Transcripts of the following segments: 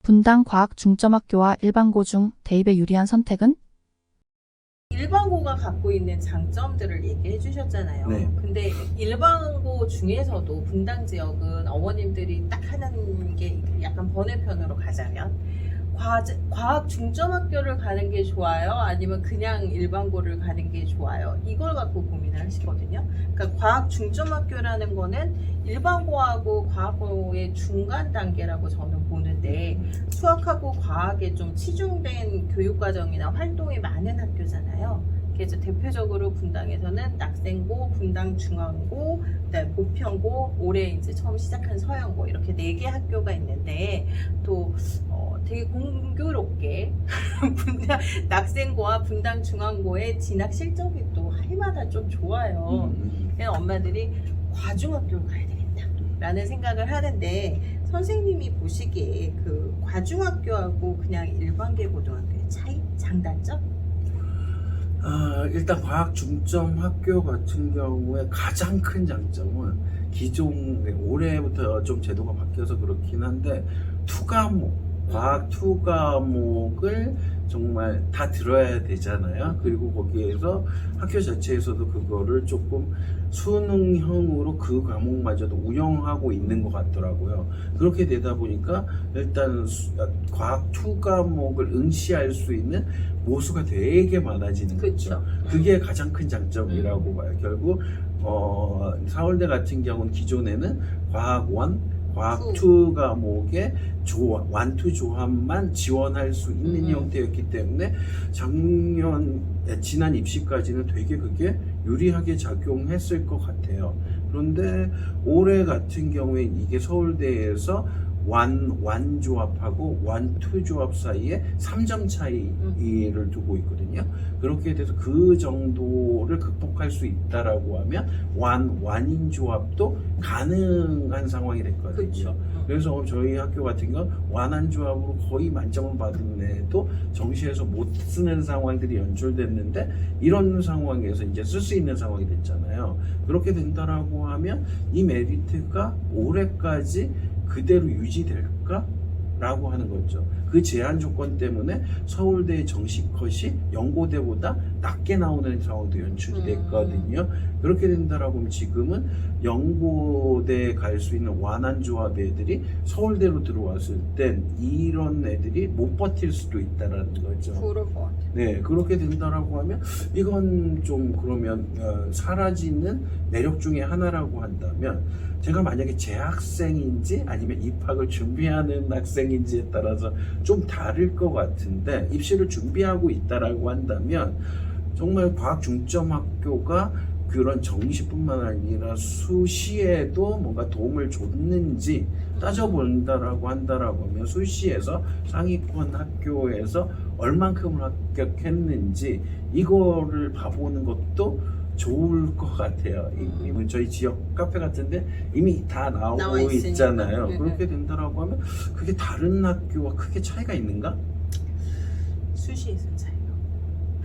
분당 과학중점학교와 일반고 중 대입에 유리한 선택은? 일반고가 갖고 있는 장점들을 얘기해 주셨잖아요. 네. 근데 일반고 중에서도 분당 지역은 어머님들이 딱 하는 게 약간 번외편으로 가자면 과학 중점학교를 가는 게 좋아요? 아니면 그냥 일반고를 가는 게 좋아요? 이걸 갖고 고민을 하시거든요. 그러니까 과학 중점학교라는 거는 일반고하고 과학고의 중간 단계라고 저는 보는데 수학하고 과학에 좀 치중된 교육과정이나 활동이 많은 학교잖아요. 그래서 대표적으로 분당에서는 낙생고, 분당중앙고, 그다음에 보편고, 올해 이제 처음 시작한 서영고 이렇게 4개 학교가 있는데 또 되게 공교롭게 낙생고와 분당중앙고의 진학 실적이 또 해마다 좀 좋아요. 그래서 엄마들이 과중학교를 가야 되겠다라는 생각을 하는데 선생님이 보시기에 그 과중학교하고 그냥 일반계 고등학교의 차이, 장단점? 일단 과학 중점 학교 같은 경우에 가장 큰 장점은 기존 올해부터 좀 제도가 바뀌어서 그렇긴 한데 과학 투 과목을 정말 다 들어야 되잖아요. 그리고 거기에서 학교 자체에서도 그거를 조금 수능형으로 그 과목마저도 운영하고 있는 것 같더라고요. 그렇게 되다 보니까 일단 과학 투 과목을 응시할 수 있는 모수가 되게 많아지는 거죠. 그게 가장 큰 장점이라고 봐요. 결국 서울대 같은 경우는 기존에는 과학 1, 과학 2 과목의 완투 조합만 지원할 수 있는 형태였기 때문에 지난 입시까지는 되게 그게 유리하게 작용했을 것 같아요. 그런데 올해 같은 경우에 이게 서울대에서 완 조합하고 완투 조합 사이에 3점 차이를 두고 있거든요. 그렇게 돼서 그 정도를 극복할 수 있다라고 하면 완인 조합도 가능한 상황이 됐거든요. 그렇죠. 그래서 저희 학교 같은 건 완한 조합으로 거의 만점을 받은데도 정시에서 못 쓰는 상황들이 연출됐는데 이런 상황에서 이제 쓸 수 있는 상황이 됐잖아요. 그렇게 된다라고 하면 이 메리트가 올해까지 그대로 유지될까? 라고 하는 거죠. 그 제한 조건 때문에 서울대의 정시 컷이 연고대보다 낮게 나오는 상황도 연출이 됐거든요. 그렇게 된다라고 하면 지금은 연고대에 갈 수 있는 완한 조합 애들이 서울대로 들어왔을 땐 이런 애들이 못 버틸 수도 있다라는 거죠. 그럴 것 같아요. 네, 그렇게 된다라고 하면 이건 좀 그러면 사라지는 매력 중에 하나라고 한다면 제가 만약에 재학생인지 아니면 입학을 준비하는 학생인지에 따라서 좀 다를 것 같은데 입시를 준비하고 있다라고 한다면 정말 과학 중점 학교가 그런 정시뿐만 아니라 수시에도 뭔가 도움을 줬는지 따져본다라고 한다라고 하면 수시에서 상위권 학교에서 얼만큼을 합격했는지 이거를 봐보는 것도 좋을 것 같아요. 이미 저희 지역 카페 같은데 이미 다 나와 있잖아요. 그렇게 된다라고 하면 그게 다른 학교와 크게 차이가 있는가? 수시에서 차이가.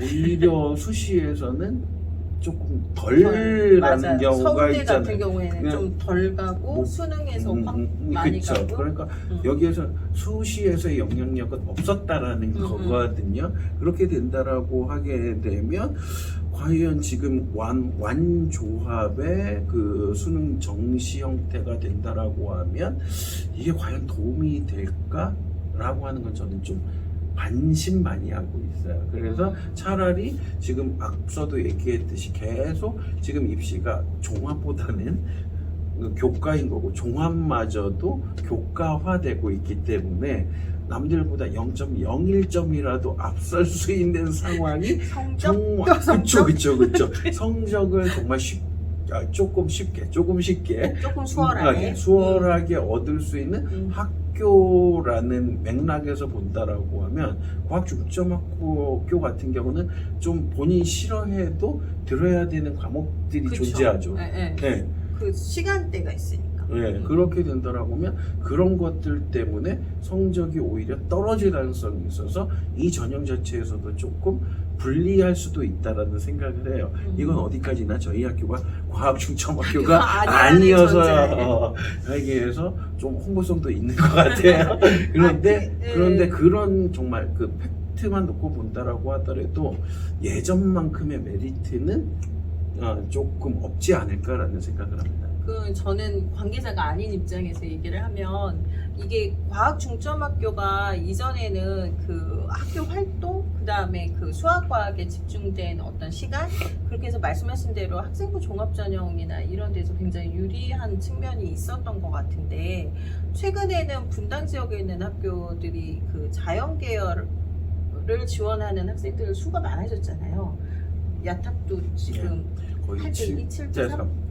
오히려 수시에서는 조금 덜 가는 경우가 서울대 있잖아요. 같은 경우에는 좀 덜 가고 수능에서 확 많이 그쵸. 가고. 그러니까 여기에서 수시에서의 영향력은 없었다라는 거거든요. 그렇게 된다라고 하게 되면 과연 지금 완 조합의 그 수능 정시 형태가 된다라고 하면 이게 과연 도움이 될까라고 하는 건 저는 좀 반신반의하고 있어요. 그래서 차라리 지금 앞서도 얘기했듯이 계속 지금 입시가 종합보다는 교과인 거고 종합마저도 교과화되고 있기 때문에 남들보다 0.01점이라도 앞설 수 있는 상황이 그쵸. 성적을 정말 조금 쉽게 조금 수월하게 얻을 수 있는 학교라는 맥락에서 본다라고 하면 과학 중점 학교 같은 경우는 좀 본인이 싫어해도 들어야 되는 과목들이 존재하죠. 네. 그 시간대가 있으니까. 네, 그렇게 된다라고 하면 그런 것들 때문에 성적이 오히려 떨어질 가능성이 있어서 이 전형 자체에서도 조금 불리할 수도 있다라는 생각을 해요. 이건 어디까지나 저희 학교가 과학 중점학교가 아니어서 여기에서 좀 홍보성도 있는 것 같아요. 그런데 그런 정말 그 팩트만 놓고 본다라고 하더라도 예전만큼의 메리트는 조금 없지 않을까라는 생각을 합니다. 저는 관계자가 아닌 입장에서 얘기를 하면 이게 과학 중점학교가 이전에는 그 학교 활동 그다음에 그 수학과학에 집중된 어떤 시간 그렇게 해서 말씀하신 대로 학생부 종합전형이나 이런 데서 굉장히 유리한 측면이 있었던 것 같은데 최근에는 분당 지역에 있는 학교들이 그 자연계열을 지원하는 학생들 수가 많아졌잖아요. 야탁도 지금 거의 8대2,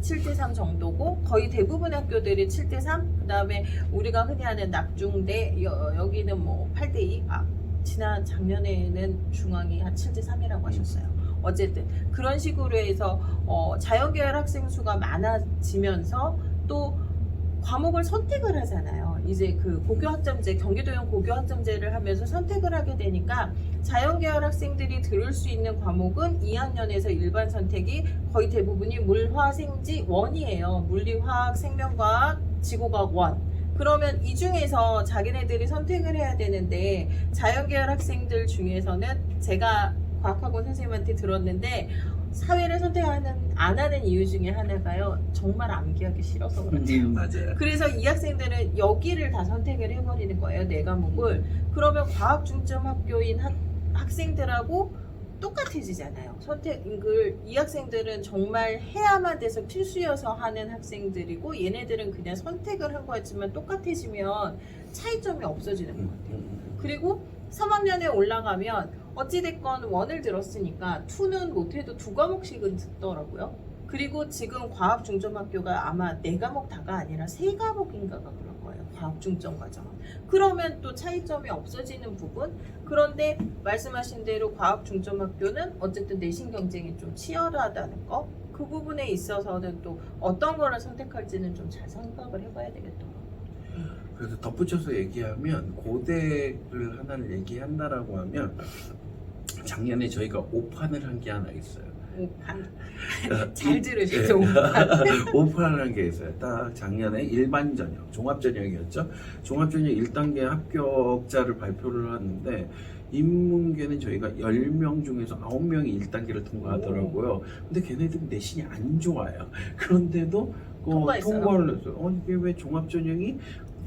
7대3 정도고 거의 대부분 학교들이 7대3 그 다음에 우리가 흔히 하는 낙중대 여기는 뭐 8대2 작년에는 중앙이 한 7대3이라고 하셨어요. 어쨌든 그런 식으로 해서 자연계열 학생 수가 많아지면서 또 과목을 선택을 하잖아요. 이제 그 고교학점제, 경기도형 고교학점제를 하면서 선택을 하게 되니까 자연계열 학생들이 들을 수 있는 과목은 2학년에서 일반 선택이 거의 대부분이 물화생지 1이에요. 물리화학, 생명과학, 지구과학 1. 그러면 이 중에서 자기네들이 선택을 해야 되는데 자연계열 학생들 중에서는 제가 과학학원 선생님한테 들었는데 사회를 선택하는 안 하는 이유 중에 하나가요. 정말 암기하기 싫어서 그렇대요. 맞아요. 그래서 이 학생들은 여기를 다 선택을 해버리는 거예요. 내 과목을. 그러면 과학 중점 학교인 학생들하고 똑같아지잖아요. 선택을 이 학생들은 정말 해야만 돼서 필수여서 하는 학생들이고 얘네들은 그냥 선택을 한 거였지만 똑같아지면 차이점이 없어지는 것 같아요. 그리고 3학년에 올라가면 어찌됐건 1을 들었으니까 2는 못해도 2과목씩은 듣더라고요. 그리고 지금 과학 중점학교가 아마 4과목 다가 아니라 3과목인가가 그런 거예요. 과학 중점 과정은. 그러면 또 차이점이 없어지는 부분. 그런데 말씀하신 대로 과학 중점학교는 어쨌든 내신 경쟁이 좀 치열하다는 거. 그 부분에 있어서는 또 어떤 거를 선택할지는 좀 잘 생각을 해봐야 되겠더라고요. 그래서 덧붙여서 얘기하면 고대를 하나를 얘기한다라고 하면 작년에 저희가 오판을 한 게 하나 있어요. 오판. 잘 들으셨죠? 오판. 오판을 한 게 있어요. 딱 작년에 일반 전형, 종합 전형이었죠. 종합 전형 1단계 합격자를 발표를 하는데 인문계는 저희가 10명 중에서 9명이 1단계를 통과하더라고요. 근데 걔네들은 내신이 안 좋아요. 그런데도 통과를 했어요. 이게 왜 종합 전형이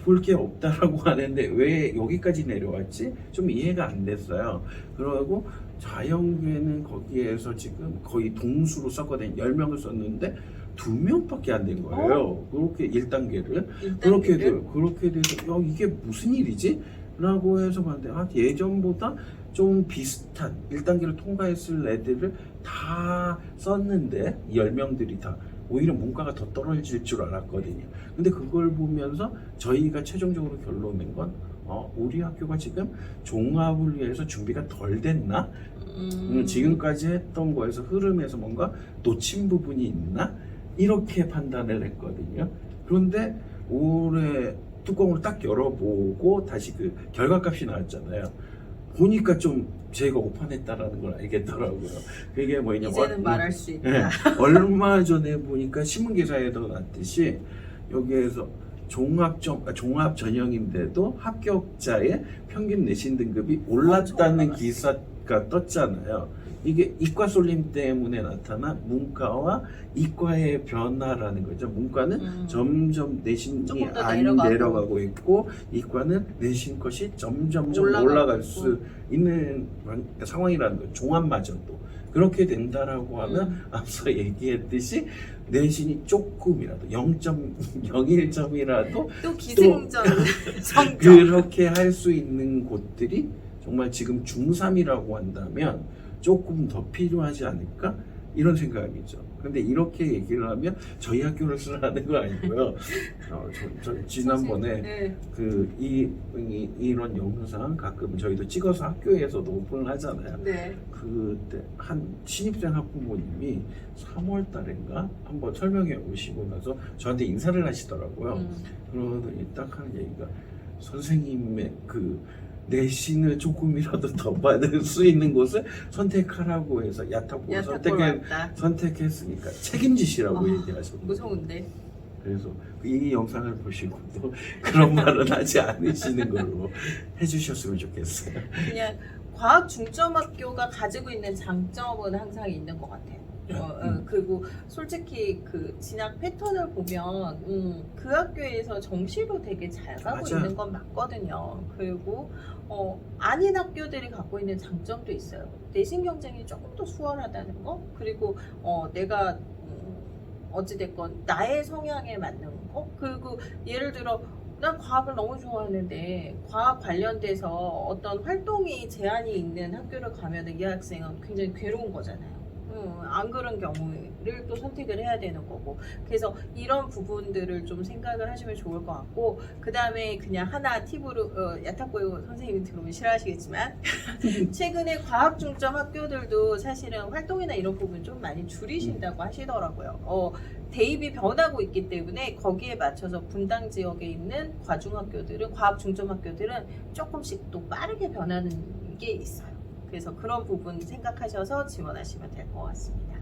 볼 게 없다라고 하는데 왜 여기까지 내려왔지? 좀 이해가 안 됐어요. 그리고 자연계는 거기에서 지금 거의 동수로 썼거든요. 10명을 썼는데 2명밖에 안 된 거예요. 그렇게 1단계를. 그렇게 돼서 이게 무슨 일이지? 라고 해서 봤는데 예전보다 좀 비슷한 1단계를 통과했을 애들을 다 썼는데 10명들이 다 오히려 문과가 더 떨어질 줄 알았거든요. 근데 그걸 보면서 저희가 최종적으로 결론 낸 건 우리 학교가 지금 종합을 위해서 준비가 덜 됐나? 지금까지 했던 거에서 흐름에서 뭔가 놓친 부분이 있나? 이렇게 판단을 했거든요. 그런데 올해 뚜껑을 딱 열어보고 다시 그 결과값이 나왔잖아요. 보니까 좀 제가 오판했다라는 걸 알겠더라고요. 그게 뭐냐? 이제는 말할 수 있다. 네, 얼마 전에 보니까 신문기사에도 났듯이 여기에서 종합 전형인데도 합격자의 평균 내신 등급이 올랐다는 기사가 떴잖아요. 이게 이과 쏠림 때문에 나타난 문과와 이과의 변화라는 거죠. 문과는 점점 내신이 안 내려가고 있고 이과는 내신 컷이 점점 올라갈 수 있는 상황이라는 거예요. 종합마저도. 그렇게 된다라고 하면 앞서 얘기했듯이 내신이 조금이라도 0.01점이라도 또 기승전 성적 그렇게 할 수 있는 곳들이 정말 지금 중3이라고 한다면 조금 더 필요하지 않을까? 이런 생각이죠. 근데 이렇게 얘기를 하면 저희 학교를 쓰라는 거 아니고요. 저 지난번에 네. 이런 영상 가끔 저희도 찍어서 학교에서도 오픈을 하잖아요. 네. 그때 한 신입생 학부모님이 3월 달인가 한번 설명회 오시고 나서 저한테 인사를 하시더라고요. 그러더니 딱 하는 얘기가 선생님의 그 내신을 조금이라도 더 받을 수 있는 곳을 선택하라고 해서 야탁보를 선택했으니까 책임지시라고 얘기하셨거든요. 무서운데. 그래서 이 영상을 보시고도 그런 말은 하지 않으시는 걸로 해주셨으면 좋겠어요. 그냥 과학 중점학교가 가지고 있는 장점은 항상 있는 것 같아요. 그리고 솔직히 그 진학 패턴을 보면 그 학교에서 정시로 되게 잘 가고 맞아. 있는 건 맞거든요. 그리고 아닌 학교들이 갖고 있는 장점도 있어요. 내신 경쟁이 조금 더 수월하다는 거, 그리고 내가 어찌됐건 나의 성향에 맞는 거, 그리고 예를 들어 난 과학을 너무 좋아하는데 과학 관련돼서 어떤 활동이 제한이 있는 학교를 가면 이 학생은 굉장히 괴로운 거잖아요. 안 그런 경우를 또 선택을 해야 되는 거고, 그래서 이런 부분들을 좀 생각을 하시면 좋을 것 같고, 그 다음에 그냥 하나 팁으로 야탁고요 선생님이 들으면 싫어하시겠지만 최근에 과학 중점 학교들도 사실은 활동이나 이런 부분 좀 많이 줄이신다고 하시더라고요. 대입이 변하고 있기 때문에 거기에 맞춰서 분당 지역에 있는 과중학교들은, 과학 중점 학교들은 조금씩 또 빠르게 변하는 게 있어요. 그래서 그런 부분 생각하셔서 지원하시면 될 것 같습니다.